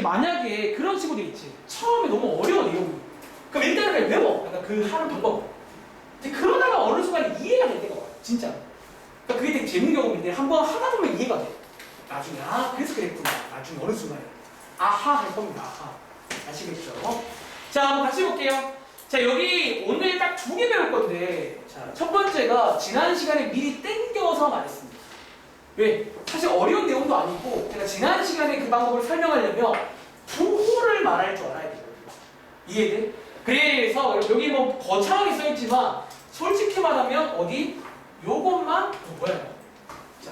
만약에 그런 친구들 있지. 처음에 너무 어려워 내용이. 그럼 일단은 그냥 외워. 약간 그 하는 방법. 근데 그러다가 어느 순간 이해가 될 때가 와요. 진짜. 그러니까 그게 되게 재밌는 경우인데 한번 하다 보면 이해가 돼. 나중에 그래서 그랬구나. 나중에 어느 순간에 아하 할 겁니다. 아하. 아시겠죠? 자, 한번 같이 볼게요. 자, 여기 오늘 딱 2개 배울 건데, 자, 첫 번째가 지난 시간에 미리 땡겨서 말했습니다. 왜? 사실 어려운 내용도 아니고, 제가 지난 시간에 그 방법을 설명하려면 부호를 말할 줄 알아야 돼요. 이해돼? 그래서 여기 뭐 거창하게 써있지만, 솔직히 말하면 어디? 요것만 뭐야? 자,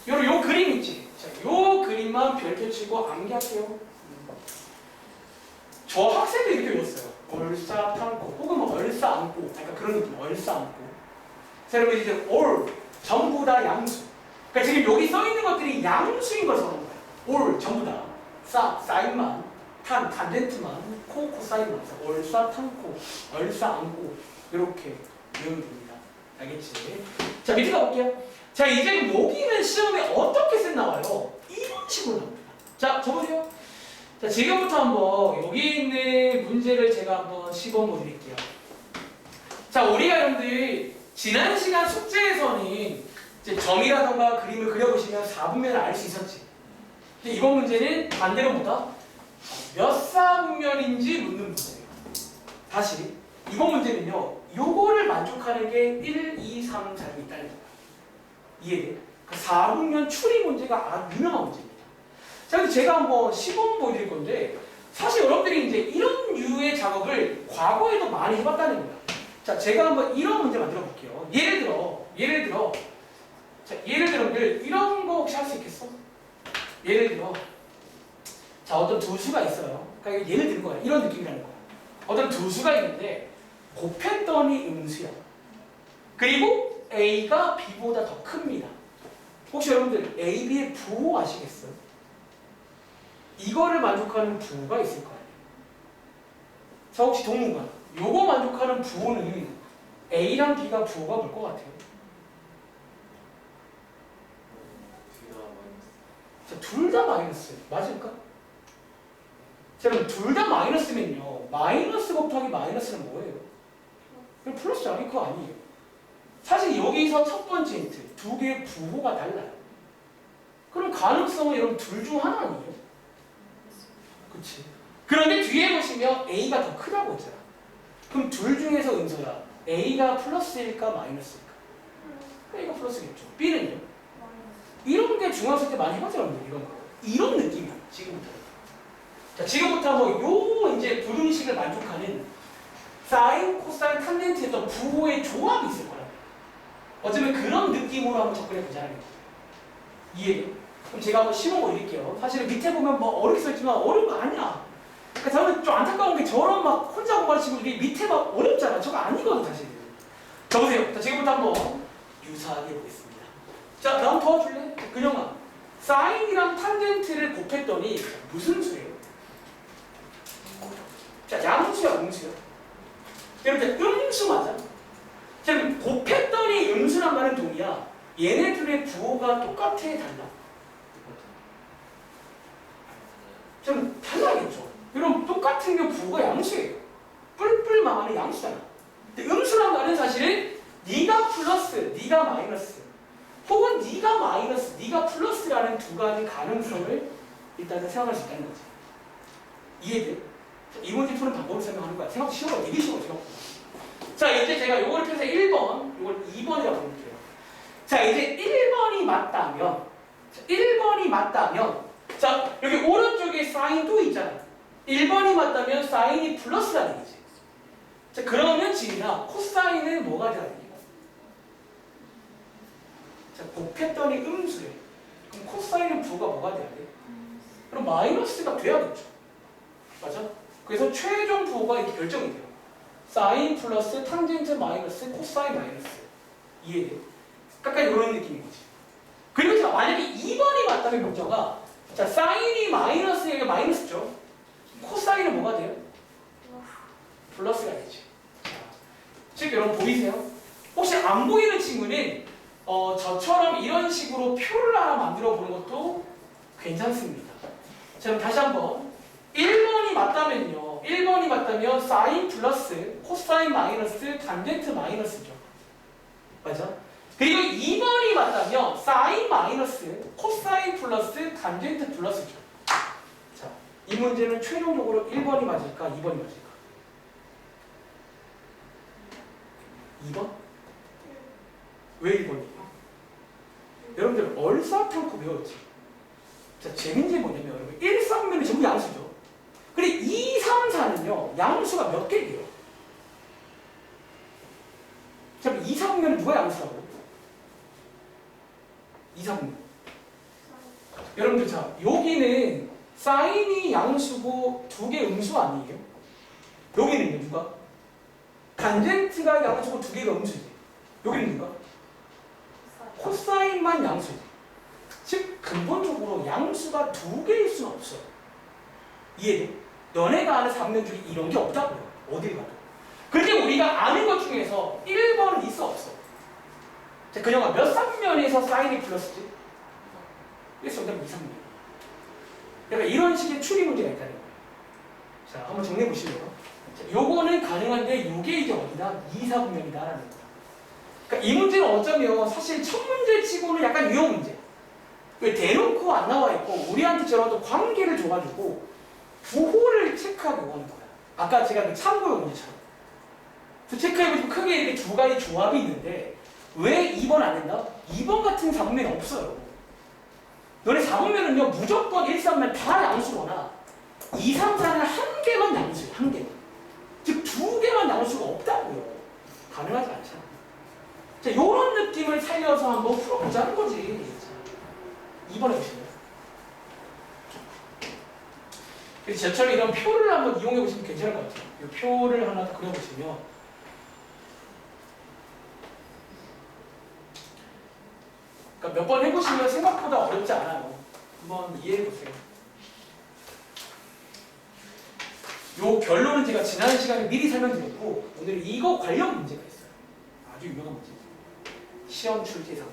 요 그림 있지? 자, 요 그림만 별표 치고 암기할게요. 저 학생도 이렇게 외웠어요. 얼싸안고 혹은 뭐 얼싸안고, 그러니까 그런 느낌. 얼싸안고. 자, 여러분 이제 올 전부 다 양수. 그러니까 지금 여기 써 있는 것들이 양수인 걸 써놓은 거예요. 올 전부 다 사인만, 탄젠트만, 코사인만. 얼싸 탄코, 얼싸 안고 이렇게 외우면 됩니다. 알겠지? 자, 밑에 가볼게요. 자, 이제 여기는 시험에 어떻게 쌤 나와요? 이런 식으로 나옵니다. 자, 적으세요. 자, 지금부터 한번 여기 있는 문제를 제가 한번 시범 보여드릴게요. 자, 우리가 여러분들 지난 시간 숙제에서는 이제 점이라던가 그림을 그려보시면 4분면을 알 수 있었지. 근데 이번 문제는 반대로 뭐다? 몇 사분면인지 묻는 문제예요. 다시 이번 문제는요, 요거를 만족하는 게 1, 2, 3, 4가 있다는 거야. 이해돼? 그 4분면 추리 문제가 아주 유명한 문제입니다. 자, 근데 제가 한번 시범 보여드릴 건데, 사실 여러분들이 이제 이런 류의 작업을 과거에도 많이 해봤다는 거야. 자, 제가 한번 이런 문제 만들어 볼게요. 예를 들어, 자, 예를 들어, 이런 거 혹시 할 수 있겠어? 예를 들어, 자, 어떤 두 수가 있어요. 그러니까 예를 드는 거야. 이런 느낌이라는 거야. 어떤 두 수가 있는데, 곱했더니 음수야. 그리고 A가 B보다 더 큽니다. 혹시 여러분들 A, B의 부호 아시겠어요? 이거를 만족하는 부호가 있을 거 아니에요. 자, 혹시 동문관, 요거 만족하는 부호는 A랑 B가 부호가 뭘 것 같아요? 자, 둘 다 마이너스. 맞을까? 자, 그럼 둘 다 마이너스면요, 마이너스 곱하기 마이너스는 뭐예요? 그럼 플러스 아닐 거 아니에요. 사실 여기서 첫 번째 힌트, 두 개의 부호가 달라요. 그럼 가능성은 여러분 둘 중 하나 아니에요? 그치? 그런데 뒤에 보시면 A가 더 크다고 했잖아. 그럼 둘 중에서 은서야, A가 플러스일까 마이너스일까? A가 플러스겠죠. B는요? 이런 게 중학생 때 많이 해봤죠, 여러분들. 이런 거. 이런 느낌이야, 지금부터. 자, 지금부터 뭐 요 이제 부등식을 만족하는 사인, 코사인, 탄젠트에서 부호의 조합이 있을 거라고. 어쩌면 그런 느낌으로 한번 접근해 보자는 거예요. 이해해요? 그럼 제가 한번 시범 보여드릴게요. 사실은 밑에 보면 뭐 어렵게 써있지만 어려운 거 아니야. 그러니까 저는 좀 안타까운 게 저런 막 혼자 공부하는 친구들이 밑에 막 어렵잖아. 저거 아니거든, 사실. 자, 보세요. 자, 지금부터 한번 유사하게 보겠습니다. 자, 나 한번 도와줄래? 자, 근영아. 사인이랑 탄젠트를 곱했더니 무슨 수예요? 자, 양수야, 음수야? 여러분, 음수 맞아? 자, 그럼 곱했더니 음수란 말은 동이야. 얘네들의 부호가 똑같아, 달라? 좀 달라겠죠. 그럼 똑같은 게 부호가 양수예요. 뿔뿔 망하는 양수잖아. 근데 음수란 말은 사실은 네가 플러스, 네가 마이너스, 혹은 네가 마이너스, 네가 플러스라는 두 가지 가능성을 일단은 생각할 수 있다는 거지. 이해돼? 이 문제 푸는 방법을 설명하는 거야. 생각 쉬워, 되게 쉬워, 생각보다. 자, 이제 제가 요걸 펴서 1번, 요걸 2번이라고 볼게요. 자, 이제 1번이 맞다면, 자, 여기 오른쪽에 사인도 있잖아. 1번이 맞다면 사인이 플러스라는 얘기지. 자, 그러면 지민아, 코사인은 뭐가 돼야 되냐? 자, 곱했더니 음수래. 그럼 코사인은 부호가 뭐가 돼야 돼? 그럼 마이너스가 돼야겠죠. 맞아? 그래서 최종 부호가 이렇게 결정이 돼요. 사인 플러스 탄젠트 마이너스 코사인 마이너스. 이해돼? 약간 이런 느낌인 거지. 그리고 자, 만약에 2번이 맞다면 문제가, 자, 사인이 마이너스에게 마이너스죠. 코사인은 뭐가 돼요? 플러스가 되지. 즉 여러분 보이세요? 혹시 안 보이는 친구는 저처럼 이런 식으로 표를 하나 만들어 보는 것도 괜찮습니다. 자, 그럼 다시 한번 맞다면요. 1번이 맞다면 사인 플러스 코사인 마이너스 탄젠트 마이너스죠. 맞아? 그리고 2번이 맞다면 사인 마이너스 코사인 플러스 탄젠트 플러스죠. 자, 이 문제는 최종적으로 1번이 맞을까? 2번이 맞을까? 2번? 왜 1번이에요? 여러분들 얼싸탕코 배웠지? 자, 재밌는 게 뭐냐면 여러분 1, 3면이 전부 양수죠. 그리고 2, 3, 4는요 양수가 몇 개예요? 자, 2, 3면은 누가 양수라고? 2, 3면. 여러분들 자, 여기는 사인이 양수고 두 개 음수 아니에요? 여기는요 누가? 탄젠트가 양수고 두 개가 음수지. 여기는 누가? 코사인만 양수지. 즉 근본적으로 양수가 두 개일 수는 없어. 이해돼? 너네가 아는 3면 중에 이런 게 없다고요. 어딜 가도. 그런데 우리가 아는 것 중에서 1번은 있어 없어? 자, 그녀가 몇 3면에서 사인이 플러스지? 그래서 정답은 2, 3면. 그러니까 이런 식의 추리 문제가 있다는 거예요. 자, 한번 정리해 보실래요? 요거는 가능한데 요게 이제 어디다? 2, 4분면이다라는 거다. 그러니까 이 문제는 어쩌면 사실 첫 문제 치고는 약간 유형 문제. 왜 대놓고 안 나와 있고 우리한테 저런 관계를 줘가지고 부호를 체크하기 원하는 거야. 아까 제가 그 참고용 문제처럼. 그래서 체크해보시면 크게 이렇게 두 가지 조합이 있는데 왜 2번 안 된다? 2번 같은 4분면이 없어요. 너네 4분면은요 무조건 1, 3면 다 양수거나 2, 3, 4는 한 개만 양수예요. 한 개만. 즉 두 개만 양수가 없다고요. 가능하지 않잖아. 자, 요런 느낌을 살려서 한번 풀어보자는 거지. 2번 해보시면. 그래서 저처럼 이런 표를 한번 이용해 보시면 괜찮을 것 같아요. 이 표를 하나 그려보시면 그러니까 몇 번 해보시면 생각보다 어렵지 않아요. 한번 이해해 보세요. 요 결론은 제가 지난 시간에 미리 설명드렸고 오늘 이거 관련 문제가 있어요. 아주 유명한 문제. 시험 출제 예상.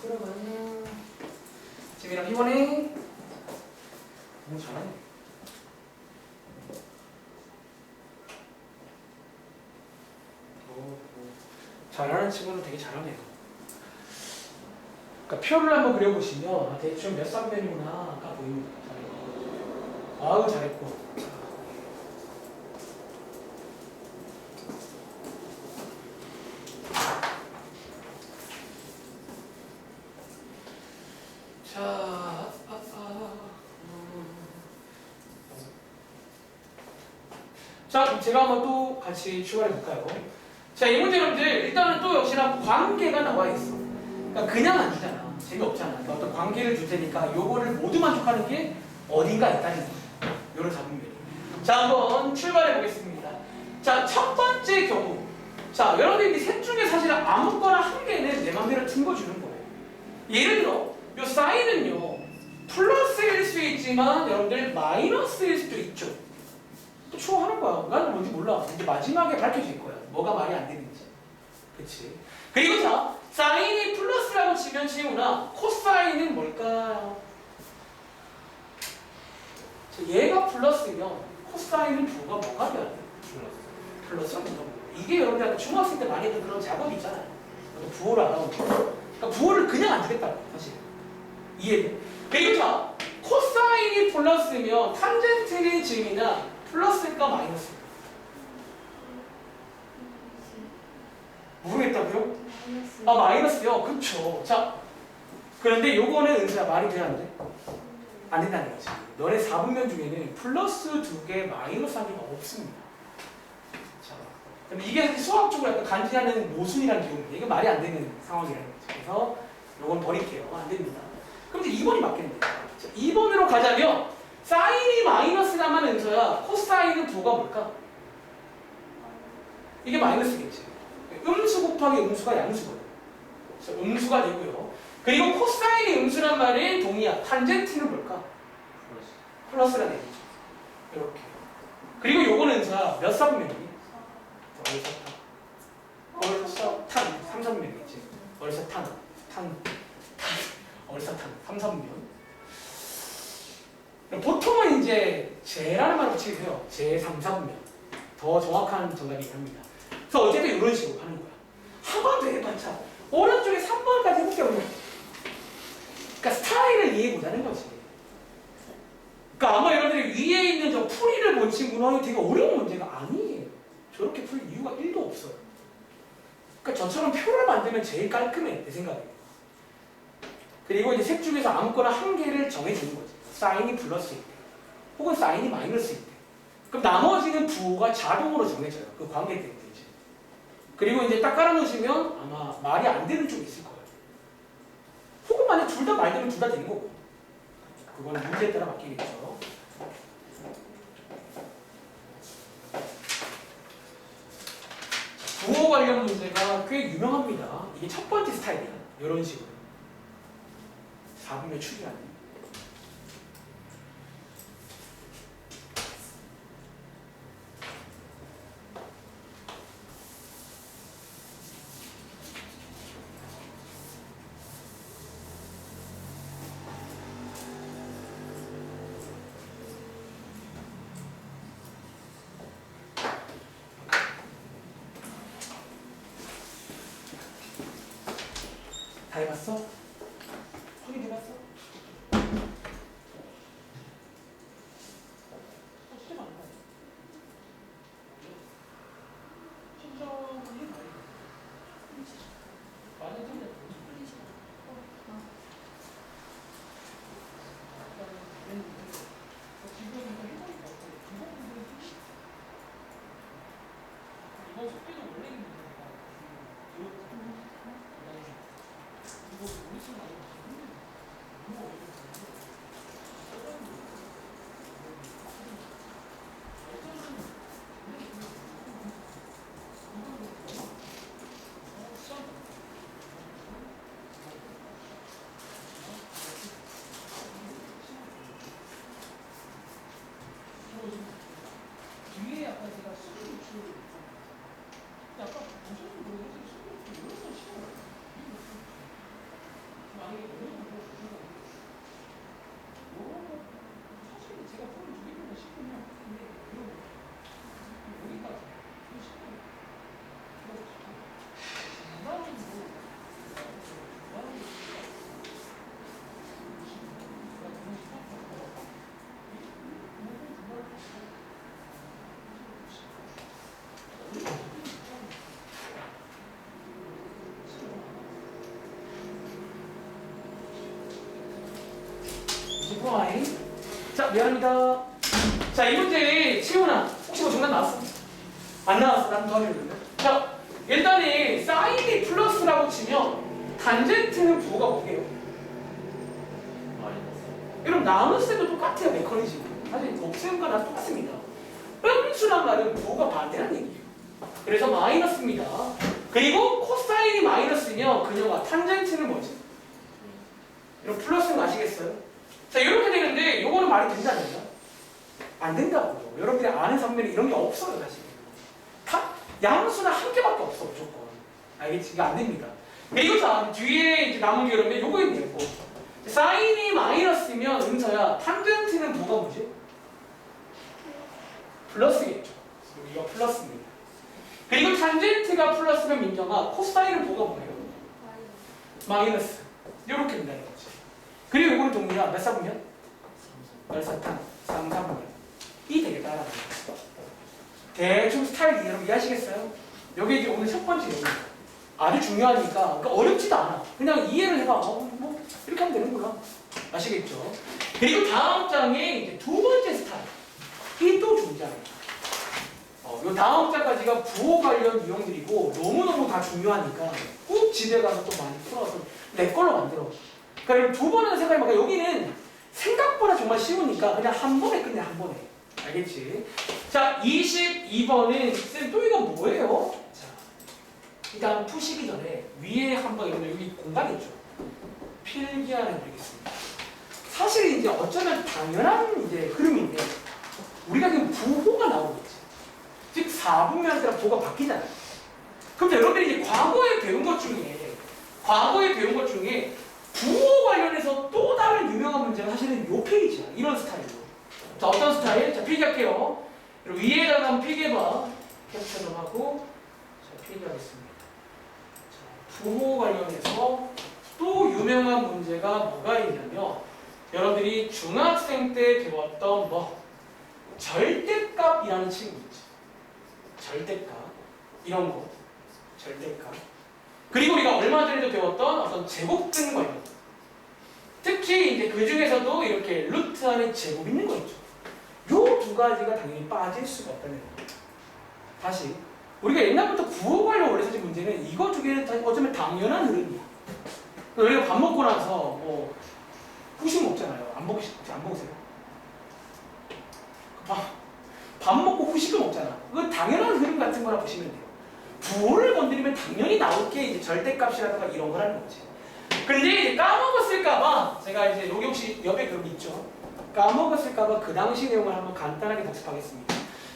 그러면 지민아 이번에 너무 잘하네. 잘하는 친구는 되게 잘하네요. 그러니까 표를 한번 그려보시면 대충 몇 삼면이구나가 보입니다. 아우 잘했고. 자, 제가 한번 또 같이 출발해 볼까요? 자, 이 문제 여러분들 일단은 또 역시나 관계가 나와 있어. 그러니까 그냥 안 주잖아. 재미없잖아. 그러니까 어떤 관계를 줄 테니까 요거를 모두 만족하는 게 어딘가 있다는 거예요. 요런 작품들이. 자, 한번 출발해 보겠습니다. 자, 첫 번째 경우. 자, 여러분들 이 셋 중에 사실 아무거나 한 개는 내 맘대로 튕겨주는 거예요. 예를 들어, 요 사인은요, 플러스일 수 있지만 여러분들 마이너스일 수도 있죠. 또 추워하는 거야. 나는 뭔지 몰라. 이제 마지막에 밝혀질 거야. 뭐가 말이 안 되는지. 그치? 그리고 자, 사인이 플러스라고 치면 지우나 코사인은 뭘까요? 자, 얘가 플러스면 코사인은 부가 뭐가 돼야 돼? 플러스가 뭔가. 이게 여러분들 중학생 때 많이 했던 그런 작업이 있잖아요. 부호를 알아보는 거. 그러니까 부호를 그냥 안 주겠다고 사실. 이해돼? 그리고 자, 코사인이 플러스면 탄젠트의 증이나 플러스일까 마이너스일까? 모르겠다고요? 아 마이너스요? 그쵸. 자, 그런데 요거는 은수야 말이 돼야 안 돼? 안 된다는 거지. 너네 4분면 중에는 플러스 2개 마이너스 1개가 없습니다. 자, 그럼 이게 사실 수학적으로 약간 간지나는 모순이라는 기호인데 이게 말이 안 되는 상황이라는 거죠. 그래서 요건 버릴게요. 안 됩니다. 그럼 이제 2번이 맞겠네요. 자, 2번으로 가자면 사인이 마이너스라만 은서야 코사인은 부호가 뭘까? 이게 마이너스겠지. 음수 곱하기 음수가 양수거든. 그래서 음수가 되고요. 그리고 코사인이 음수란 말이 동의야. 탄젠트는 뭘까? 플러스라는 얘기죠. 이렇게. 그리고 요거는 은서야 몇 사분면이니? 월사탄 삼선면이겠지. 월사탄 월사탄 삼선면. 보통은 이제 재라는 말을 붙이세요. 재 삼선면. 더 정확한 정답이긴 합니다. 그래서 어쨌든 이런 식으로 하는 거야. 한 번 더 해봤자 오른쪽에 3번까지 해볼게 없냐. 그러니까 스타일을 이해해보자는 거지. 그러니까 아마 여러분들이 위에 있는 저 풀이를 본 친구는 되게 어려운 문제가 아니에요. 저렇게 풀 이유가 1도 없어요. 그러니까 저처럼 표를 만들면 제일 깔끔해, 내 생각에. 그리고 이제 색 중에서 아무거나 한 개를 정해주는 거지. 사인이 플러스일 때, 혹은 사인이 마이너스일 때. 그럼 나머지는 부호가 자동으로 정해져요. 그 관계 때문에 이제. 그리고 이제 딱 깔아놓으시면 아마 말이 안 되는 쪽이 있을 거예요. 혹은 만약 둘 다 말 되면 둘 다 되는 거고. 그거는 문제에 따라 바뀌겠죠. 부호 관련 문제가 꽤 유명합니다. 이게 첫 번째 스타일이야. 이런 식으로. 4분의 추리하는. 다 해봤어? 확인해봤어? 시험 안 가. 신청은 해봐야 돼. 많이 틀렸어. 지금 이거 해보니까 이거 속도도 원래 있는 거니까. 이거 우리 친구 아니고 뒤에 약간 제가 수능 유출 약간 무슨 모르겠어요. 수능 유출 이런 건 싫어요. 만약에 어느 정도 주시면 요거 사실 제가 풀을 주기보다 싶으면 근데 이런 거 여기까지 이거 싶어요. 중간으로 자, 미안합니다. 자, 이 문제 치우나 혹시 뭐 정답 나왔어? 안 나왔어. 난 도와주려면. 자, 일단은 사인이 플러스라고 치면 단젠트는 부호가 뭐게요? 여러분 나눗셈도 똑같아요. 메커니즘. 사실 곱셈과 나 똑같습니다. 음수란 말은 부호가 반대라는 얘기예요. 그래서 마이너스입니다. 그리고 코사인이 마이너스면 그녀가 탄젠트는 뭐지? 여러분 플러스는 거 아시겠어요? 자, 이렇게 되는데 이거는 말이 된다면요? 안 된다고요. 여러분들이 아는 선면이 이런 게 없어요, 사실. 다 양수는 한 개밖에 없어, 무조건. 알겠지? 이게 안 됩니다. 그리고 자, 뒤에 이제 남은 게 그러면 요거 있네요. 사인이 마이너스면 은서야, 탄젠트는 뭐가 뭐지? 플러스겠죠. 이거 플러스입니다. 그리고 탄젠트가 플러스면 민정아, 코사인은 뭐가 뭐예요? 마이너스. 이렇게 된다는 거지. 그리고 이거는 동일한 몇 사분면? 열사탄, 3사분면. 이 되겠다라는 거죠. 대충 스타일 여러분 이해하시겠어요? 여기 이제 오늘 첫 번째 내용입니다. 아주 중요하니까 그러니까 어렵지도 않아. 그냥 이해를 해봐. 뭐 이렇게 하면 되는구나. 아시겠죠? 그리고 다음 장에 이제 두 번째 스타일. 이 또 중요합니다. 요 다음 장까지가 부호 관련 유형들이고 너무너무 다 중요하니까 꼭 집에 가서 또 많이 풀어서 내 걸로 만들어. 그러니까 두 번은 생각해봐. 여기는 생각보다 정말 쉬우니까 그냥 한 번에 끝내, 한 번에. 알겠지? 자, 22번은 쌤 또 이건 뭐예요? 자, 일단 푸시기 전에 위에 한번 여기 공간 있죠? 필기하는 드리겠습니다. 사실 이제 어쩌면 당연한 이제 흐름인데 우리가 지금 부호가 나오겠지. 즉 4분면에 따라 부호가 바뀌잖아요. 그럼 여러분들이 이제 과거에 배운 것 중에 부호 관련해서 또 다른 유명한 문제가 사실은 요 페이지야. 이런 스타일로. 자, 어떤 스타일? 자, 필기할게요. 위에다가 한번 필기해봐. 캡처 좀 하고 자, 필기하겠습니다. 자, 부호 관련해서 또 유명한 문제가 뭐가 있냐면 여러분들이 중학생 때 배웠던 절대값이라는 친구 있지. 절대값. 이런 거. 절대값. 그리고 우리가 얼마 전에도 배웠던 어떤 제곱등 관련. 특히 이제 그 중에서도 이렇게 루트 안에 제곱 있는 거 있죠. 요 두 가지가 당연히 빠질 수가 없다는 거예요. 다시. 우리가 옛날부터 구호 관련 오래 사진 문제는 이거 두 개는 어쩌면 당연한 흐름이야. 우리가 밥 먹고 나서 후식 먹잖아요. 안 먹으세요? 밥 먹고 후식을 먹잖아. 그건 당연한 흐름 같은 거라 보시면 돼요. 부호를 건드리면 당연히 나올 게 이제 절대값이라든가 이런 거라는 거지. 근데 이제 까먹었을까봐 제가 이제 여기 혹시 옆에 그런 게 있죠. 까먹었을까봐 그 당시 내용을 한번 간단하게 복습하겠습니다.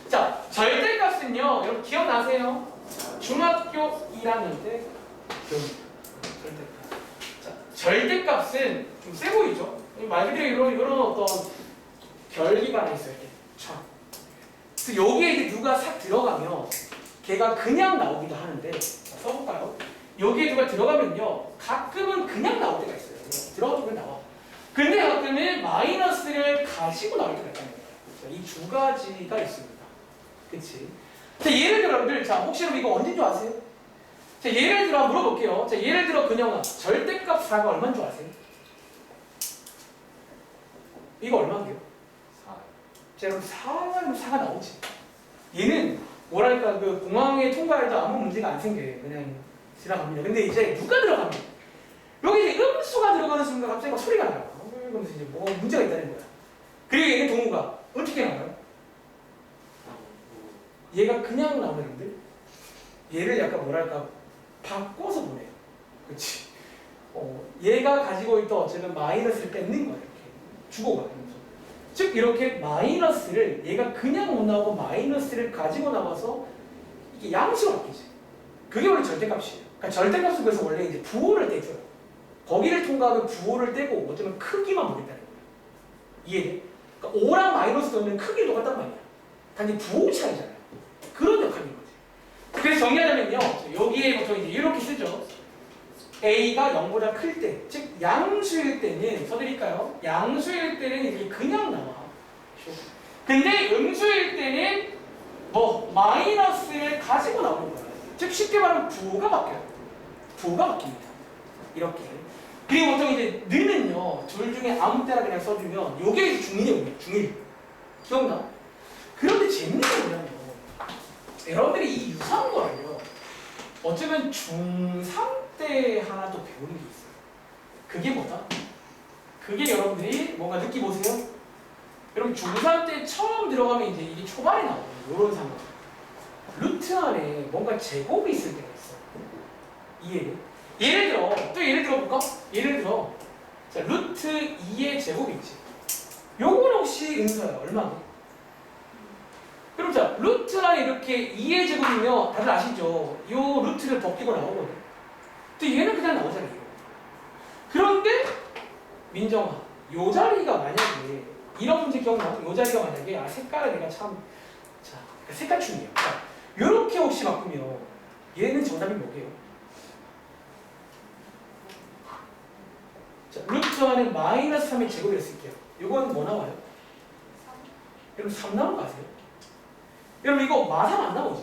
자, 절대값은요. 여러분 기억나세요? 중학교 1학년 때 절대값. 자, 절대값은 좀 세 보이죠? 말 그대로 이런 어떤 결기가 하나 있어요. 이렇게. 자, 그래서 여기에 이제 누가 싹 들어가면 걔가 그냥 나오기도 하는데 자, 써볼까요? 여기에 누가 들어가면요 가끔은 그냥 나올 때가 있어요. 들어가도 그냥 나와. 근데 가끔은 마이너스를 가지고 나올 때가 있다는 거예요. 이 두 가지가 있습니다. 그치? 자, 예를 들어 여러분들 자 혹시 여러분 이거 언제인 줄 아세요? 자, 예를 들어 물어볼게요. 자, 예를 들어 근영아 절대값 4가 얼마인 줄 아세요? 이거 얼마인데요? 4. 자, 여러분 4가 나오지. 얘는 뭐랄까 그 공항에 통과해도 아무 문제가 안 생겨요. 그냥 지나갑니다. 근데 이제 누가 들어가면 여기 이제 음수가 들어가는 순간 갑자기 막 소리가 나요. 그러면서 이제 뭐 문제가 있다는 거야. 그리고 얘는 동우가 어떻게 나와요? 얘가 그냥 나오는데 얘를 약간 뭐랄까 바꿔서 보내요. 그렇지? 얘가 가지고 있던 어쨌든 마이너스를 뺏는 거야. 이렇게 주고가. 즉 이렇게 마이너스를 얘가 그냥 못 나오고 마이너스를 가지고 나와서 이게 양수로 바뀌지. 그게 원래 절대값이에요. 그러니까 절대값은 그래서 원래 이제 부호를 떼줘요. 거기를 통과하면 부호를 떼고 어쩌면 크기만 보겠다는 거예요. 이해돼? 그러니까 5랑 마이너스 넣으면 크기 똑같단 말이야. 단지 부호 차이잖아요. 그런 역할인 거지. 그래서 정리하자면요. 여기에 보통 이제 이렇게 쓰죠. A가 0보다 클 때, 즉 양수일 때는 써드릴까요? 양수일 때는 이렇게 그냥 나와. 근데 음수일 때는 마이너스를 가지고 나오는 거예요. 즉 쉽게 말하면 부호가 바뀌어요. 부호가 바뀝니다. 이렇게. 그리고 보통 이제 는은요 둘 중에 아무 때나 그냥 써주면 요게 이제 중일이에요. 중일. 기억나? 그런데 재밌는 게 뭐냐면 여러분들이 이 유상거를요 어쩌면 중3 때 하나 또 배우는 게 있어요. 그게 뭐다? 그게 여러분들이 뭔가 느끼 보세요. 여러분 중3 때 처음 들어가면 이제 이게 초반에 나오거든요. 이런 상황. 루트 안에 뭔가 제곱이 있을 때가 있어. 이해해? 예를 들어 볼까? 예를 들어 자 루트 2의 제곱이 있지. 요건 혹시 은서야 얼마나? 그럼 자 루트 안에 이렇게 2의 제곱이면 다들 아시죠? 요 루트를 벗기고 나오거든. 근데 얘는 그냥 나오잖아요. 그런데 민정아 요 자리가 만약에 이런 문제 기억나? 요 자리가 만약에 색깔을 내가 참 자 색깔충이에요. 자, 요렇게 혹시 바꾸면 얘는 정답이 뭐게요? 자 루트 안에 마이너스 3의 제곱이라 쓸게요. 요건 뭐 나와요? 3. 여러분 3 나온 거 아세요? 여러분 이거 마삼 안 나오지?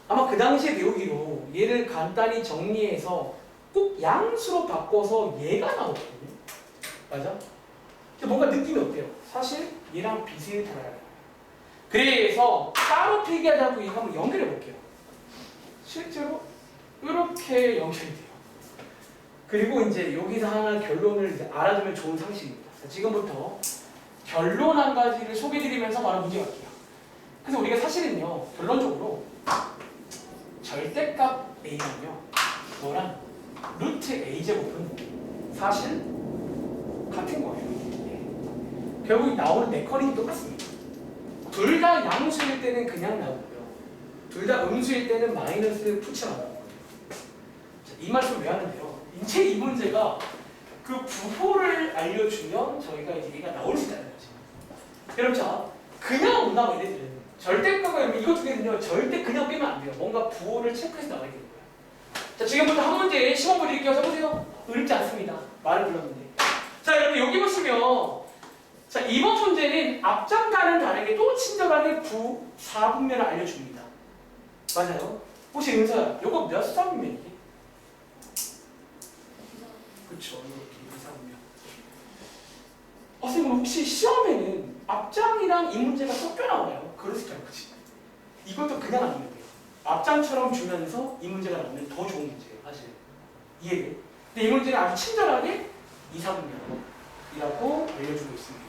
아마 그 당시에 배우기로 얘를 간단히 정리해서 꼭 양수로 바꿔서 얘가 나오거든요. 맞아? 근데 뭔가 느낌이 어때요? 사실 얘랑 비슷하다. 그래서 따로 필기하지 않고 이거 한번 연결해 볼게요. 실제로 이렇게 연결이 돼요. 그리고 이제 여기서 하나 결론을 이제 알아두면 좋은 상식입니다. 자, 지금부터 결론 한 가지를 소개해드리면서 바로 문제 갈게요. 그래서 우리가 사실은요, 결론적으로 절대값 A는요, 너랑 루트 A 제곱은 사실 같은 거예요. 예. 결국 나오는 메커니즘이 똑같습니다. 둘 다 양수일 때는 그냥 나오고요. 둘 다 음수일 때는 마이너스를 붙여나가는 거예요. 자, 이 말씀 왜 하는데요? 이제 이 문제가 그 부호를 알려주면 저희가 이제 얘가 나올 수 있다는 거지. 여러분 자, 그냥 못 나와 얘네들은. 절대값과 여러분 이거 두 개는요 절대 그냥 빼면 안 돼요. 뭔가 부호를 체크해서 나와야 되는 거예요. 자, 지금부터 한 문제 시험 보여드릴게요. 써보세요. 어렵지 않습니다. 말을 불렀는데. 자, 여러분 여기 보시면 자, 이번 문제는 앞장과는 다르게 또 친절하게 4분면을 알려줍니다. 맞아요? 혹시 은서야, 요거 몇 4분면이지? 그쵸, 이렇게 4분면. 선생님 혹시 시험에는 앞장이랑 이 문제가 섞여 나와요? 그럴 수 있다는 거지. 이것도 그냥 안 돼요. 앞장처럼 주면서 이 문제가 나오면 더 좋은 문제예요, 사실. 이해돼? 근데 이 문제는 아주 친절하게 2, 4분면이라고 알려주고 있습니다.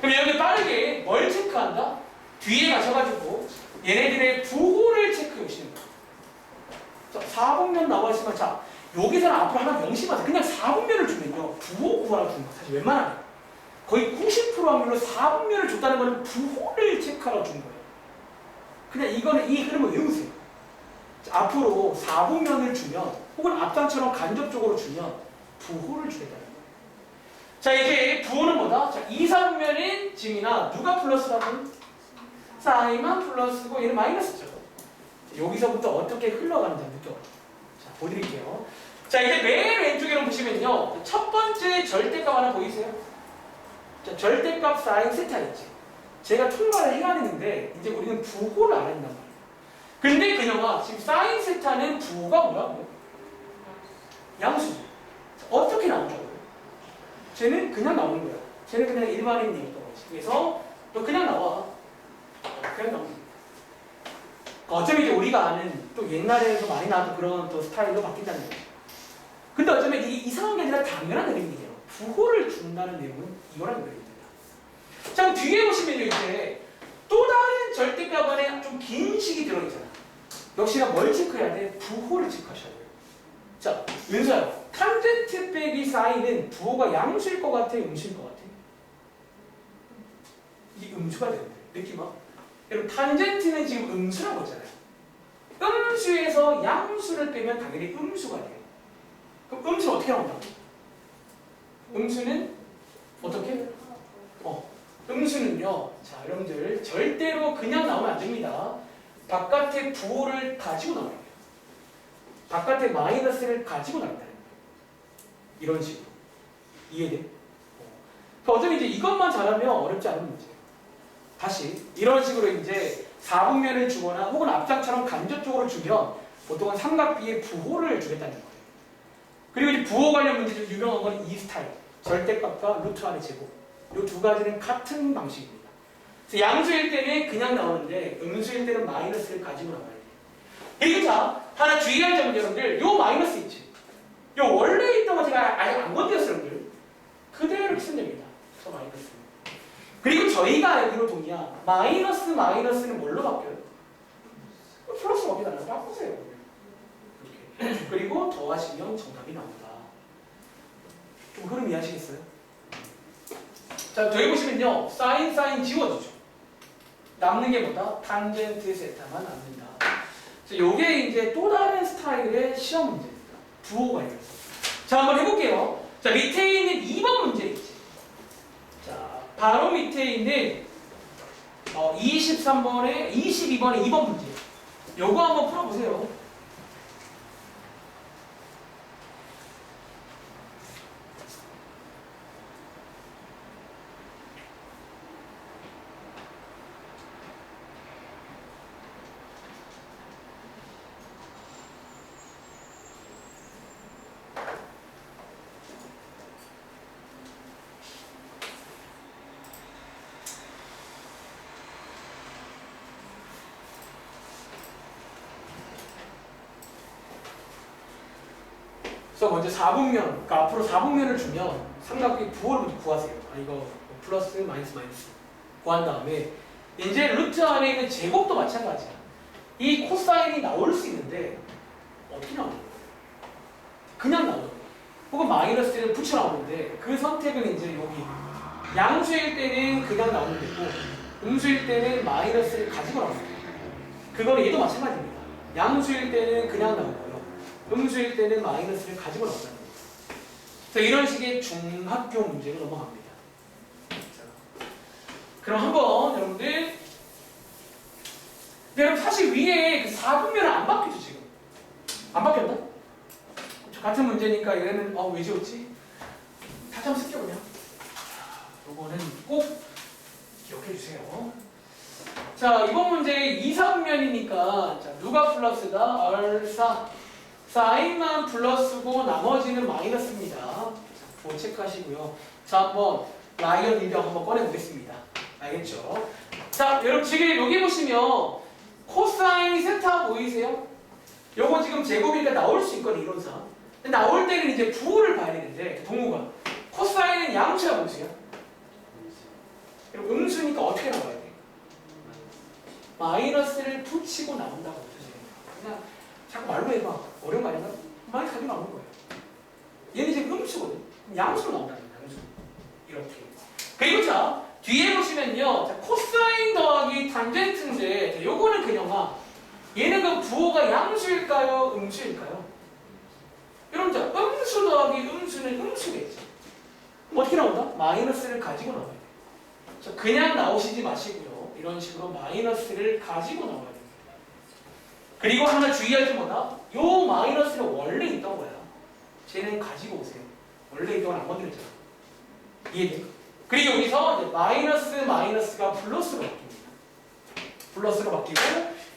그럼 여러분들 빠르게 뭘 체크한다? 뒤에 가셔가지고 얘네들의 부호를 체크해 오시는 거예요. 자, 4분면 나와 있으면 자, 여기서는 앞으로 하나 명심하세요. 그냥 4분면을 주면요. 부호 구하라고 주는 거 사실 웬만하면 거의 90% 확률로 4분면을 줬다는 거는 부호를 체크하라고 준 거예요. 그냥 이거는 이 흐름을 외우세요. 자, 앞으로 4분면을 주면 혹은 앞장처럼 간접적으로 주면 부호를 주겠다는 거예요. 자, 이제 부호는 뭐다? 자, 2, 4분면인 지민아 누가 플러스라고? 사인만 플러스고 얘는 마이너스죠. 여기서부터 어떻게 흘러가는지 느껴봐요. 자, 보여드릴게요. 자, 이제 맨 왼쪽에 보시면요. 첫 번째 절대값 하나 보이세요? 자, 절대값 사인 세타 있지. 제가 통과를 해야 되는데 이제 우리는 부호를 알아야 된단 말이에요. 근데 그녀가 지금 사인 세타는 부호가 뭐야? 양수죠. 자, 어떻게 나온다고요? 쟤는 그냥 나오는 거야. 쟤는 그냥 일반인이었던 거지. 그래서 너 그냥 나와. 그냥 나오는 거야. 어쩌면 이제 우리가 아는 또 옛날에도 많이 나왔던 그런 또 스타일로 바뀐다는 거죠. 근데 어쩌면 이게 이상한 게 아니라 당연한 내용이에요. 부호를 준다는 내용은 이거라는 내용입니다. 자, 그럼 뒤에 보시면요, 이제 또 다른 절대값 안에 좀 긴 식이 들어있잖아. 역시나 뭘 체크해야 돼? 부호를 체크하셔야 돼요. 자, 은서야, 탄젠트 빼기 사인은 부호가 양수일 것 같아, 음수일 것 같아? 이게 음수가 되는데, 느낌 와? 여러분, 탄젠트는 지금 음수라고 했잖아요. 음수에서 양수를 빼면 당연히 음수가 돼요. 그럼 음수는 어떻게 나온다고? 음수는 어떻게? 음수는요, 자, 여러분들 절대로 그냥 나오면 안 됩니다. 바깥에 부호를 가지고 나와야 돼요. 바깥에 마이너스를 가지고 나온다는 거예요. 이런 식으로. 이해돼? 어쩌면 이제 이것만 잘하면 어렵지 않은 문제예요. 다시 이런 식으로 이제 4분면을 주거나 혹은 앞장처럼 간접적으로 주면 보통은 삼각비의 부호를 주겠다는 거예요. 그리고 이제 부호 관련 문제 중 유명한 건 이 스타일. 절대값과 루트 안의 제곱. 이 두 가지는 같은 방식입니다. 그래서 양수일 때는 그냥 나오는데 음수일 때는 마이너스를 가지고 나와야 돼요. 그리고 자, 하나 주의할 점은 여러분들 요 마이너스 있지. 요 원래 있던 거 제가 아직 안 건드렸어요, 여러분들. 그대로 이렇게 쓰면 됩니다. 저 마이너스. 그리고 저희가 알기로 동이야. 마이너스는 뭘로 바뀌어요? 플러스 어디다 놔서 바꾸세요. 이렇게. 그리고 더하시면 정답이 나온다. 좀 흐름 이해하시겠어요? 자, 저희 보시면요. 사인 지워지죠. 남는 게 뭐다? 탄젠트 세타만 남는다. 자, 요게 이제 또 다른 스타일의 시험 문제입니다. 부호가 있어요. 자, 한번 해볼게요. 자, 밑에 있는 2번 문제 있지. 자, 바로 밑에 있는 22번의 2번 문제. 요거 한번 풀어보세요. 그래서 먼저 4분면, 그러니까 앞으로 4분면을 주면 삼각비 부호를 구하세요. 이거 플러스 마이너스 구한 다음에 이제 루트 안에 있는 제곱도 마찬가지야. 이 코사인이 나올 수 있는데 어떻게 나오는 거예요? 그냥 나오는 거예요. 혹은 마이너스를 붙여 나오는데 그 선택은 이제 여기 양수일 때는 그냥 나오는 거고 음수일 때는 마이너스를 가지고 나오는 거예요. 그거는 얘도 마찬가지입니다. 양수일 때는 그냥 나오고요. 음수일 때는 마이너스를 가지고 나온다는 거예요. 그래서 이런 식의 중학교 문제로 넘어갑니다. 자, 그럼 한번 여러분들, 근데 여러분 사실 위에 그 4분면은 안 바뀌죠 지금. 안 바뀌었나? 같은 문제니까 얘는 왜 지웠지? 다시 한번 쓸게요 그냥. 요거는 꼭 기억해 주세요. 자, 이번 문제 2, 3면이니까 자, 누가 플러스다? 얼싸 사인만 플러스고 나머지는 마이너스입니다. 자, 그거 체크하시고요. 자, 한번 라이언 일병 한번 꺼내보겠습니다. 알겠죠? 자, 여러분 지금 여기 보시면 코사인 세타 보이세요? 요거 지금 제곱이니까 나올 수 있거든요, 이론상. 근데 나올 때는 이제 부호를 봐야 되는데 동호가 코사인은 양수야 보세요. 그럼 음수니까 어떻게 나와야 돼? 마이너스를 붙이고 나온다고 보세요. 그냥 자꾸 말로 해봐. 어려운 거 아닌가? 마이너스 가지고 나오는 거예요. 얘는 지금 음수거든. 양수로 나온다니까. 음수. 이렇게. 그리고 자, 뒤에 보시면요. 자, 코사인 더하기 탄젠트인데 자, 요거는 그냥아. 얘는 그 부호가 양수일까요? 음수일까요? 여러분 자, 음수 더하기 음수는 음수겠죠. 그럼 어떻게 나온다? 마이너스를 가지고 나와야 돼요. 자, 그냥 나오시지 마시고요. 이런 식으로 마이너스를 가지고 나와야 됩니다. 그리고 하나 주의할 게 뭐다? 요 마이너스는 원래 있던 거야. 쟤는 가지고 오세요. 원래 있던 건 안 건드렸잖아. 이해돼? 그리고 여기서 이제 마이너스가 플러스로 바뀝니다. 플러스로 바뀌고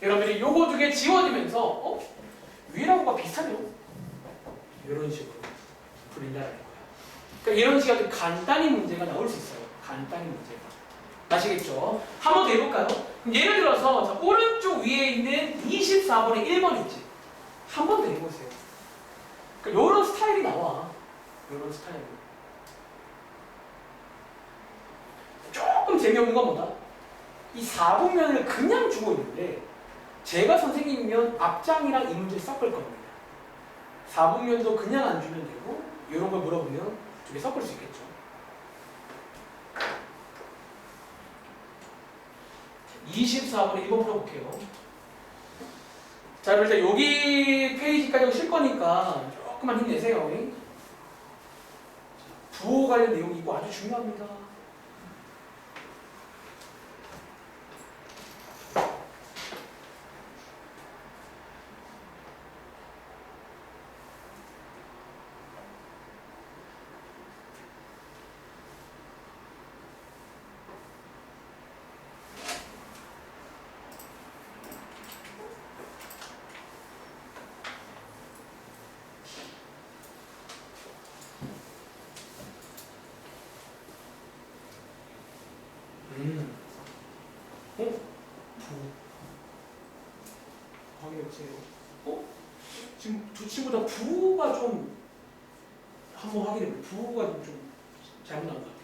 여러분들이 요거 두 개 지워지면서 위라고가 비슷하네요. 이런 식으로 풀린다는 거야. 그러니까 이런 식으로 간단히 문제가 나올 수 있어요. 간단히 문제가. 아시겠죠? 한 번 더 해볼까요? 그럼 예를 들어서 자, 오른쪽 위에 있는 24번에 1번 있지? 한 번 더 해보세요. 그러니까 이런 스타일이 나와. 이런 스타일. 조금 재미없는 건 뭐다? 이 4분면을 그냥 주고 있는데 제가 선생님이면 앞장이랑 이 문제 섞을 겁니다. 4분면도 그냥 안 주면 되고 이런 걸 물어보면 두 개 섞을 수 있겠죠. 24번에 1번 풀어볼게요. 자, 일단 여기 페이지까지 실 거니까 조금만 힘내세요. 부호 관련 내용이 이거 아주 중요합니다. 확인해보세요. 지금 두 친구 다 부호가 좀 한번 확인해볼게요. 부호가 좀 잘못 나온 것 같아요.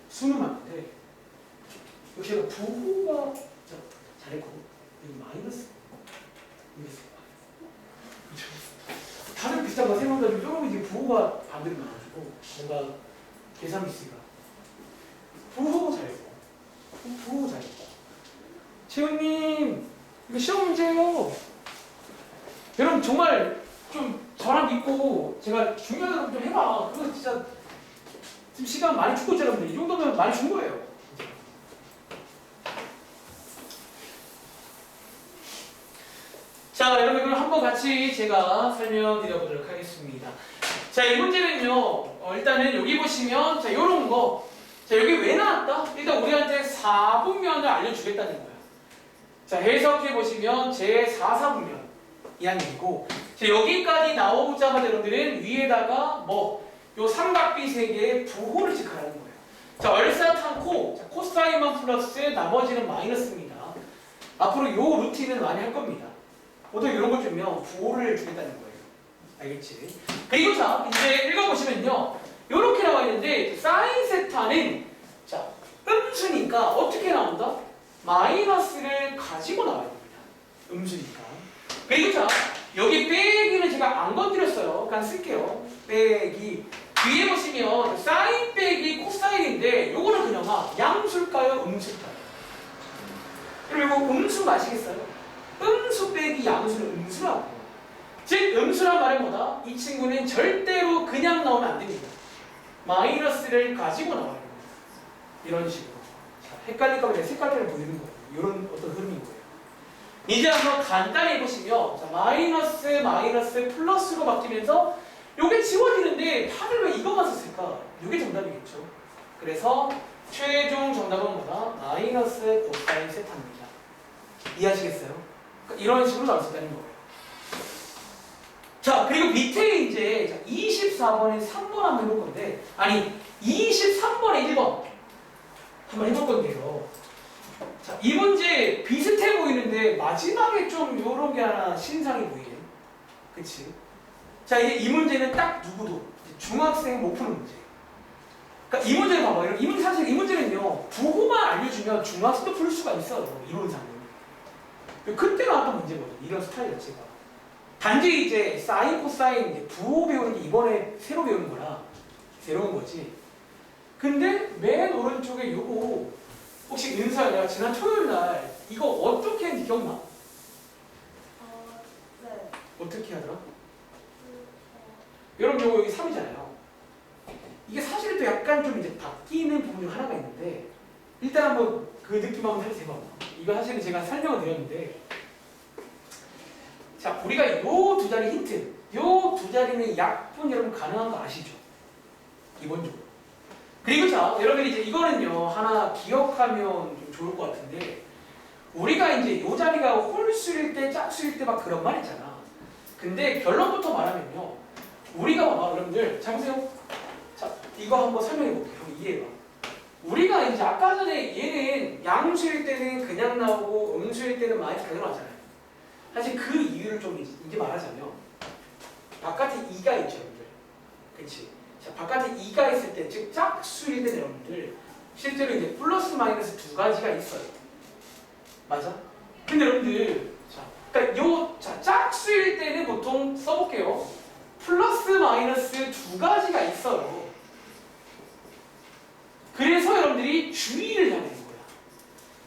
수는 맞는데 여기 제가 부호가 잘했고 여기 마이너스 다들 비슷한 거 생각나지고 조금 이제 부호가 반대로 나와가지고 뭔가 계산 미스가 부호 잘했고 부호 잘했고 채훈님 이거 시험 문제예요. 여러분 정말 좀 저랑 믿고 제가 중요한 거 좀 해봐. 그거 진짜 지금 시간 많이 죽고 있잖아요. 이 정도면 많이 준 거예요. 자, 여러분 그럼 한번 같이 제가 설명드려 보도록 하겠습니다. 자, 이 문제는요. 일단은 여기 보시면 자, 요런 거. 자, 여기 왜 나왔다? 일단 우리한테 4분면을 알려주겠다는 거예요. 자, 해석해 보시면 제4사분면 이야기이고 자, 여기까지 나오자마자 여러분들은 위에다가 요 삼각비 세 개의 부호를 체크하는 거예요. 자, 얼사탄코 자, 코사인만 플러스 나머지는 마이너스입니다. 앞으로 요 루틴은 많이 할 겁니다. 보통 이런 걸 주면 부호를 주겠다는 거예요. 알겠지? 그리고 자, 이제 읽어보시면요. 요렇게 나와 있는데 사인 세타는 자, 음수니까 어떻게 나온다? 마이너스를 가지고 나와야 됩니다. 음수니까. 그리고 자, 여기 빼기는 제가 안 건드렸어요. 그냥 쓸게요. 빼기. 뒤에 보시면 사인 빼기 코사인인데 요거는 그냥 양수일까요? 음수일까요? 그리고 이거 음수 마시겠어요? 음수 빼기 양수는 음수라고. 즉 음수란 말은 뭐다? 이 친구는 절대로 그냥 나오면 안 됩니다. 마이너스를 가지고 나와야 됩니다. 이런 식으로. 자, 헷갈릴까 봐 색깔별을 보이는 거예요. 이런 어떤 흐름인 거예요. 이제 한번 간단히 해보시면 자, 마이너스 마이너스 플러스로 바뀌면서 이게 지워지는데 다들 왜 이것만 썼을까? 이게 정답이겠죠. 그래서 최종 정답은 뭐다? 마이너스 코사인 세타입니다. 이해하시겠어요? 그러니까 이런 식으로 나올 수 있다는 거예요. 자, 그리고 밑에 이제 24번에 3번 한번 해볼 건데, 아니 23번에 1번 한번 해볼 건데요. 자, 이 문제 비슷해 보이는데 마지막에 좀 요런 게 하나 신상이 보이네. 그치? 자, 이제 이 문제는 딱 누구도 중학생 못 푸는 문제. 그러니까 이 문제를 봐봐요. 이 문제 사실 이 문제는요 부호만 알려주면 중학생도 풀 수가 있어요. 이론상은. 그때 나왔던 문제거든요. 이런 스타일 자체가. 단지 이제 사인, 코사인 이제 부호 배우는 게 이번에 새로 배우는 거라 새로운 거지. 근데 맨 오른쪽에 요거 혹시 은서야, 내가 지난 토요일 날 이거 어떻게 했는지 기억나? 네. 어떻게 하더라? 여러분 요거 여기 3이잖아요. 이게 사실 또 약간 좀 이제 바뀌는 부분 중 하나가 있는데 일단 한번 그 느낌 한번 살짝 해봐. 이거 사실은 제가 설명을 드렸는데 자, 우리가 요 두 자리 힌트, 요 두 자리는 약분 여러분 가능한 거 아시죠? 기본적으로. 그리고 자, 여러분이 이제 이거는요 하나 기억하면 좀 좋을 것 같은데 우리가 이제 요 자리가 홀수일 때, 짝수일 때 막 그런 말 있잖아. 근데 결론부터 말하면요, 우리가 봐봐, 여러분들 잘 보세요. 자, 이거 한번 설명해 볼게요. 이해해봐. 우리가 이제 아까 전에 얘는 양수일 때는 그냥 나오고 음수일 때는 많이 잘 나왔잖아요. 사실 그 이유를 좀 이제 말하자면 바깥에 2가 있죠, 여러분들. 그치? 자, 바깥에 2가 있을 때, 즉 짝수일 때 여러분들 실제로 이제 플러스 마이너스 두 가지가 있어요. 맞아? 근데 여러분들 자, 그러니까 요 자, 짝수일 때는 보통 써볼게요. 플러스 마이너스 두 가지가 있어요. 그래서 여러분들이 주의를 해야 되는 거야.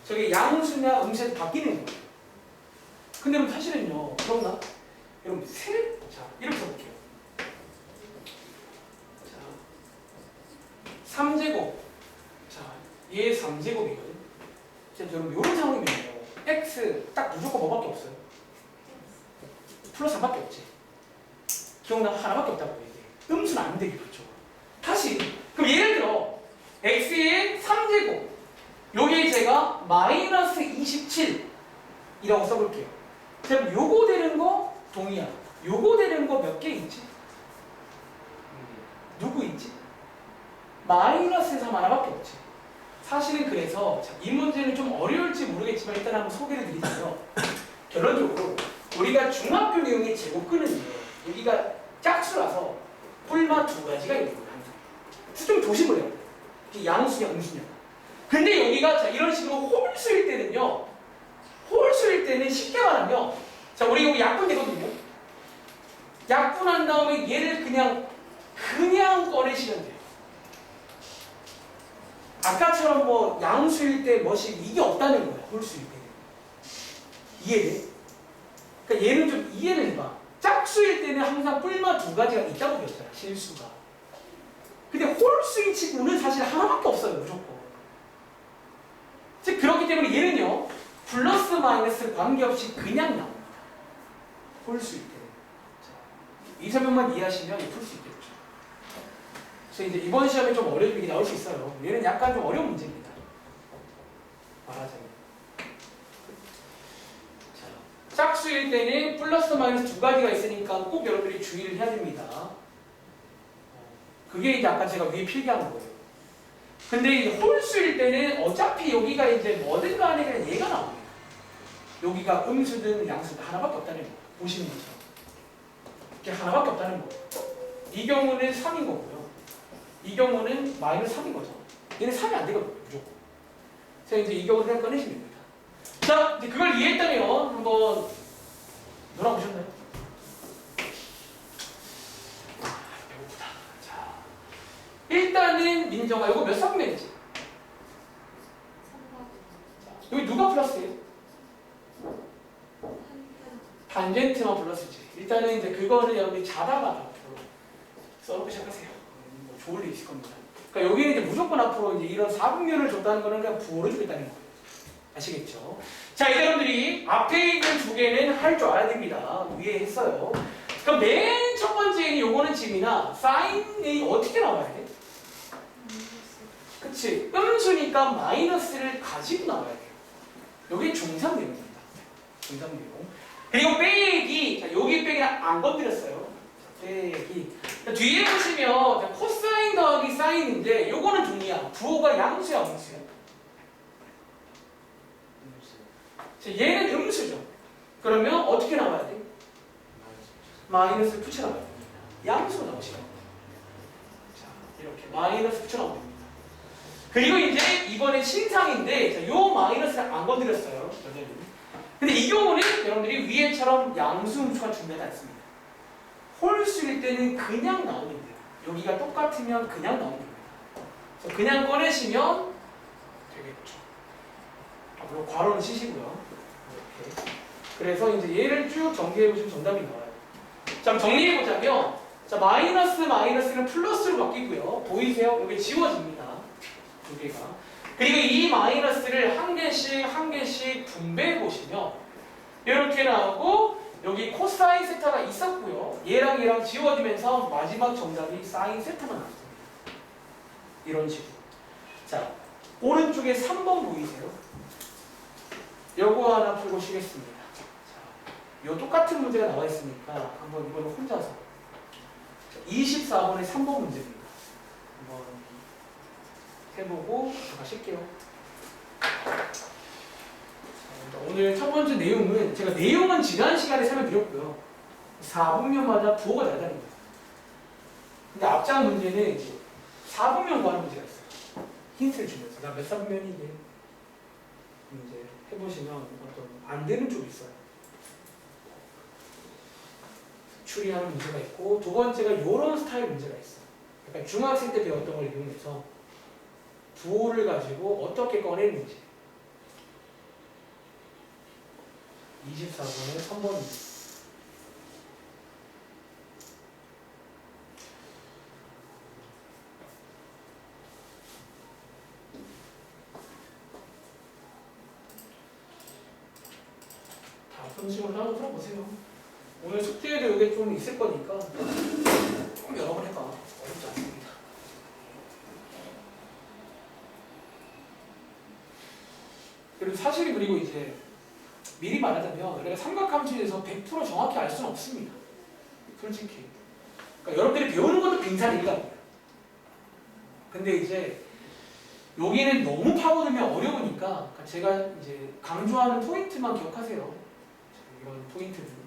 저게 양수냐 음수냐 바뀌는 거예요. 근데 여러분 사실은요, 기억나? 여러분 자, 이렇게 써볼게요. 자, 3제곱. 자, 얘 3제곱이거든. 자, 여러분 이런 상황이면요, x 딱 무조건 뭐밖에 없어요? 플러스 1밖에 없지. 기억나? 하나밖에 없다고 얘기해. 음수는 안 되게 그렇죠. 다시. 그럼 예를 들어 x의 3제곱. 요게 제가 마이너스 27이라고 써볼게요. 그럼 요거 되는 거 동의야. 요거 되는 거 몇 개 있지? 누구 있지? 마이너스 3 하나밖에 없지. 사실은 그래서 이 문제는 좀 어려울지 모르겠지만 일단 한번 소개를 드리자면 결론적으로 우리가 중학교 내용의 제곱근은요, 여기가 짝수라서 뿔마 두 가지가 있는 거예요. 항상. 그래서 좀 조심을 해요. 이게 양수냐 음수냐. 근데 여기가 자, 이런 식으로 홀수일 때는요, 홀수일 때는 쉽게 말하면 자, 우리 여기 약분 되거든요. 약분한 다음에 얘를 그냥 꺼내시면 돼요. 아까처럼 뭐 양수일 때 뭐시 이게 없다는 거야. 홀수일 때는. 이해돼? 그러니까 얘는 좀 이해를 해봐. 짝수일 때는 항상 뿔마 두 가지가 있다고 배웠잖아. 실수가. 근데 홀수인 친구는 사실 하나밖에 없어요. 무조건. 즉 그렇기 때문에 얘는요, 플러스 마이너스 관계없이 그냥 나옵니다. 홀수일 때는. 이 설명만 이해하시면 풀 수 있겠죠. 그래서 이제 이번 시험에 좀 어려운 게 나올 수 있어요. 얘는 약간 좀 어려운 문제입니다. 말하자면. 자, 짝수일 때는 플러스 마이너스 두 가지가 있으니까 꼭 여러분들이 주의를 해야 됩니다. 그게 이제 아까 제가 위에 필기한 거예요. 근데 이제 홀수일 때는 어차피 여기가 이제 뭐든 간에 그냥 얘가 나옵니다. 여기가 음수든 양수든 하나밖에 없다는 거. 보시는 것처럼. 이렇게 하나밖에 없다는 거. 이 경우는 3인 거고요. 이 경우는 마이너스 3인 거죠. 얘는 3이 안 되거든요. 무조건. 그래서 이제 이 경우는 그냥 꺼내시면 됩니다. 자, 이제 그걸 이해했다면 한번 놀아보셨나요? 배고프다. 자, 일단은 민정아, 이거 몇 상면이지? 여기 누가 플러스예요? 탄젠트만 불렀을지 일단은 이제 그거는 여러분이 자다가 앞으로 써놓고 시작하세요. 뭐 좋을 일 있을 겁니다. 그러니까 여기는 이제 무조건 앞으로 이제 이런 사분면을 줬다는 거는 그냥 부호를 주겠다는 거예요. 아시겠죠? 자, 이제 여러분들이 앞에 있는 두 개는 할 줄 알아야 됩니다. 위에 했어요. 그럼 맨 첫 번째는 요거는 짐이나 사인이 어떻게 나와야 돼? 그치? 음수니까 마이너스를 가지고 나와야 돼요. 여기 중상 내용입니다. 중상 내용. 그리고 빼기. 자, 여기 빼기는 안 건드렸어요. 자, 빼기. 자, 뒤에 보시면 자, 코사인 더하기 사인인데 요거는 종이야. 부호가 양수야, 음수야? 자, 얘는 음수죠. 그러면 어떻게 나와야 돼? 마이너스를 붙여나가야 됩니다. 양수가 나오시면 자, 이렇게 마이너스 붙여나가면 됩니다. 그리고 이제 이번엔 신상인데 자, 요 마이너스를 안 건드렸어요. 여전히. 근데 이 경우는 여러분들이 위에처럼 양수 음수가 중요하지 않습니다. 홀수일 때는 그냥 나오면 돼요. 여기가 똑같으면 그냥 나오면 됩니다. 그래서 그냥 꺼내시면 되겠죠. 물론 괄호는 치시고요. 이렇게. 그래서 이제 얘를 쭉 정리해 보시면 정답이 나와요. 자, 정리해 보자면 자, 마이너스는 플러스로 바뀌고요. 보이세요? 여기 지워집니다. 두 개가. 그리고 이 마이너스를 한 개씩 분배해 보시면 이렇게 나오고 여기 코사인 세타가 있었고요. 얘랑 지워지면서 마지막 정답이 사인 세타가 나왔습니다. 이런 식으로. 자, 오른쪽에 3번 보이세요? 요거 하나 풀고 쉬겠습니다. 자, 요 똑같은 문제가 나와 있으니까 한번 이거는 혼자서 24번의 3번 문제입니다. 한번 해보고 가실게요. 오늘 첫 번째 내용은 제가 내용은 지난 시간에 설명드렸고요. 4분면마다 부호가 다르다는 거예요. 근데 앞장 문제는 이제 4분면 구하는 문제가 있어요. 힌트를 주면서 나 몇 사분면이 이게 이제 해보시면 어떤 안 되는 쪽이 있어요. 추리하는 문제가 있고 두 번째가 이런 스타일 문제가 있어요. 약간 중학생 때 배웠던 걸 이용해서 부호를 가지고 어떻게 꺼내는지 24번에 3번입니다. 다 분식으로 따로 풀어보세요. 오늘 숙제에도 이게 좀 있을 거니까 좀 여러 번 해봐. 어렵지 않습니다. 그리고 사실 그리고 이제 미리 말하자면 우리가 삼각함수에서 100% 정확히 알 수는 없습니다. 솔직히. 그러니까 여러분들이 배우는 것도 빙산일갑니다. 근데 이제 여기는 너무 파고들면 어려우니까 그러니까 제가 이제 강조하는 포인트만 기억하세요. 이런 포인트들.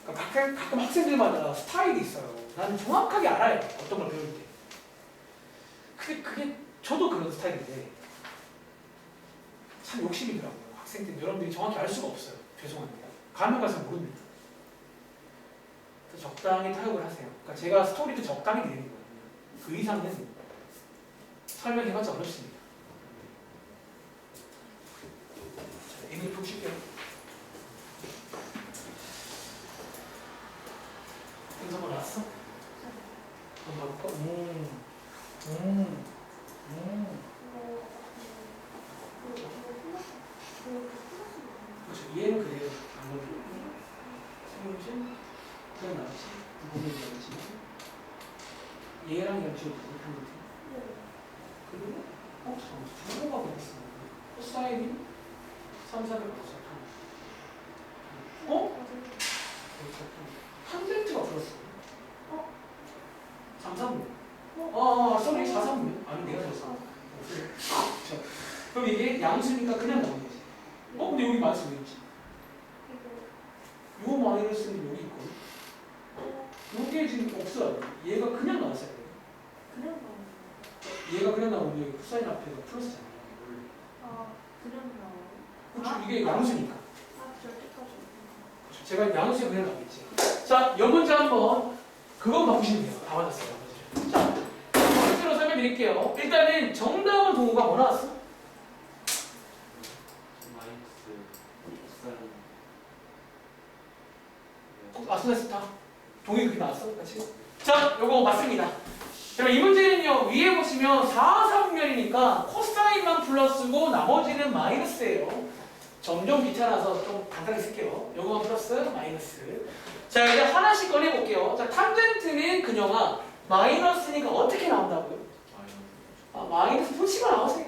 그러니까 가끔 학생들마다 스타일이 있어요. 나는 정확하게 알아요. 어떤 걸 배울 때. 그게 저도 그런 스타일인데 참 욕심이더라고요. 학생 때 여러분들이 정확히 알 수가 없어요. 죄송합니다. 가면 갈수록 모릅니다. 그래서 적당히 타협을 하세요. 그러니까 제가 스토리도 적당히 드리는 거예요. 그 이상은 설명해봤자 어렵습니다. 자, 애니 푹 쉴게요. 행사가 나왔어? 한번 봐볼까? 그렇죠. 얘는 그래요. 아무래도 생명신 그냥 나왔지. 몸이 나왔지. 얘랑 연출을 한 거지. 그리고 부호가 그랬어. 코사인이 3, 400 고사탄. 탄젠트가 불었어. 3, 3분. 쏘리 4, 3분. 아니 내가 줬어. 그럼 이게 양수니까 그냥 나오는 거지. 근데 여기 마이너스 왜 있지? 요 마이너스는 여기 있거든. 요게 지금 없어요. 얘가 그냥 나왔어야 돼. 그냥 나오는 얘가 그냥 나오면 여기 코사인 앞에가 플러스잖아. 그냥 나와요? 그렇죠. 이게 양수니까. 절대까지. 제가 양수에 그냥 나오겠지. 자, 요 문제 한번 그건 바꾸시면 돼요. 다 맞았어요. 자, 번째로 설명드릴게요. 일단은 정답은 동호가 뭐 나왔어? 아스나스타 동의 그게 나왔어? 같이? 자, 요거 맞습니다. 그럼 이 문제는요, 위에 보시면 4, 4분면이니까 코사인만 플러스고 나머지는 마이너스예요. 점점 귀찮아서 좀 간단하게 쓸게요. 요거만 플러스, 마이너스. 자, 이제 하나씩 꺼내볼게요. 자, 탄젠트는 그녀가 마이너스니까 어떻게 나온다고요? 마이너스 표시가 나오세요.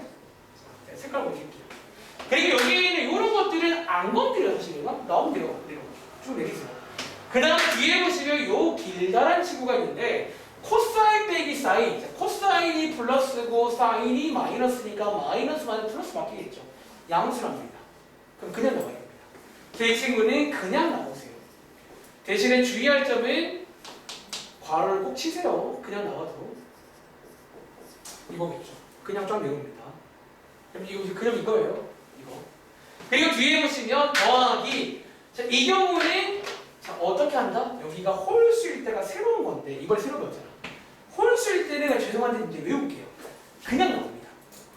네, 색깔 보여줄게요. 그리고 여기에는 이런 것들은 안 건드려, 사실은. 나오면 내려가. 쭉 내리세요. 그 다음 뒤에 보시면 요 길다란 친구가 있는데 코사인 빼기 사인. 자, 코사인이 플러스고 사인이 마이너스니까 마이너스만 플러스 바뀌겠죠. 양수랍니다. 그럼 그냥 나와야 됩니다. 이 친구는 그냥 나오세요. 대신에 주의할 점은 괄호를 꼭 치세요. 그냥 나와도 이거겠죠. 그냥 쫙 외웁니다. 그럼 이거 그냥 이거예요. 이거. 그리고 뒤에 보시면 더하기. 자, 이 경우는 자, 어떻게 한다? 여기가 홀수일 때가 새로운 건데 이걸 새로 배웠잖아. 홀수일 때는 죄송한데 이제 외울게요. 그냥 나옵니다.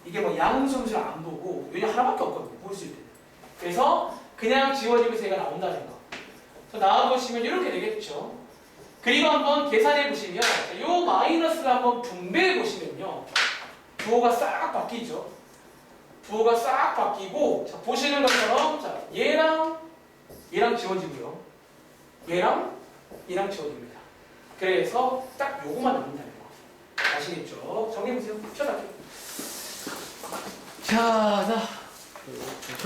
이게 뭐 양수를 안 보고 왜냐 하나밖에 없거든요. 홀수일 때는. 그래서 그냥 지워지면서 얘가 나온다는 거. 나와보시면 이렇게 되겠죠. 그리고 한번 계산해 보시면 이 마이너스를 한번 분배해 보시면요. 부호가 싹 바뀌죠. 부호가 싹 바뀌고 자, 보시는 것처럼 자, 얘랑 지워지고요. 얘랑 지워집니다. 그래서 딱 요거만 남는다는 거. 아시겠죠? 정리해보세요. 자,